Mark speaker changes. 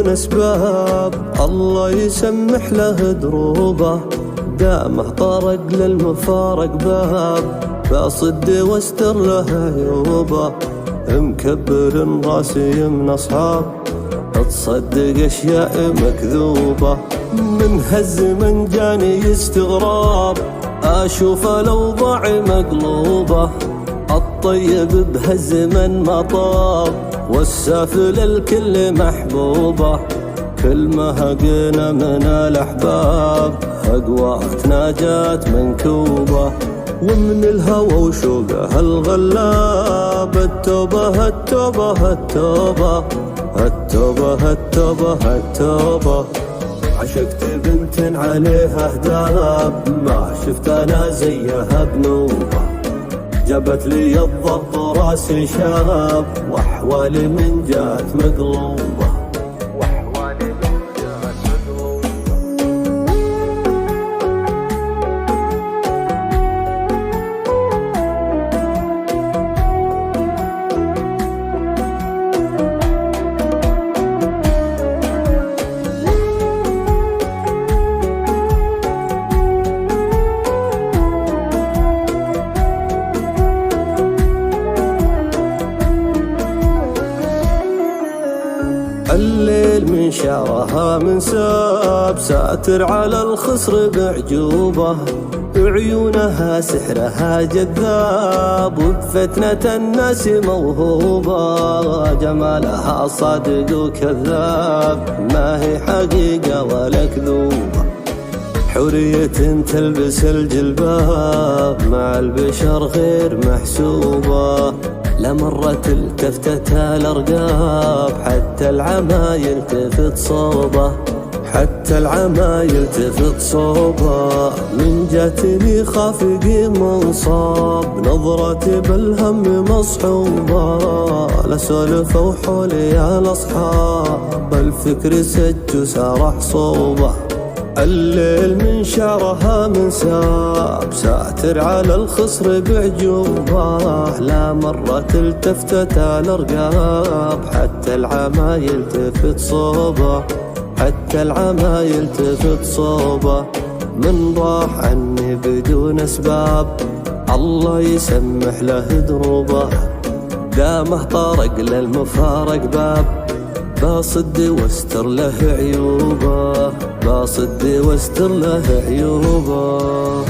Speaker 1: بدون اسباب، الله يسمح له دروبه، دامه طرق للمفارق باب، بصد واستر له عيوبه، مكبر راسي من اصحاب، تصدق اشياء مكذوبه، من هالزمن جاني استغراب، اشوف الاوضاع مقلوبه، الطيب بهالزمن ما طاب، والسافل الكل محبوبه، كل ما هقنا من الاحباب، اقوات ناجات منكوبه، ومن الهوى وشوقه الغلاب، التوبه التوبه التوبه التوبه التوبه التوبه. عشقت بنت عليها هداب، ما شفت انا زيها بنوبه، جابت لي الضبط راسي شاب، واحوالي من جات مقلوبه. الليل من شعرها من ساب، ساتر على الخصر بعجوبه، عيونها سحرها جذاب، وبفتنة الناس موهوبة، جمالها صادق وكذاب، ما هي حقيقة ولا كذوبة، حورية تلبس الجلباب، مع البشر غير محسوبة، لمرت التفتتها الارقاب، حتى العما يلتفت صوبه، حتى العما يلتفت صوبه، من جاتني خافقي منصاب، نظرتي بالهم مصحوبه، لا سولف وحولي يا الاصحاب، الفكر سج وسرح صوبه، الليل من شعرها من ساب، ساتر على الخصر بعجوبه، لا مرة التفتت الارقاب، حتى العما يلتفت صوبه، حتى العما يلتفت صوبه، من راح عني بدون اسباب، الله يسمح له دروبه، دامه طرق للمفارق باب، بصد واستر له عيوبه، بصد واستر له عيوبه.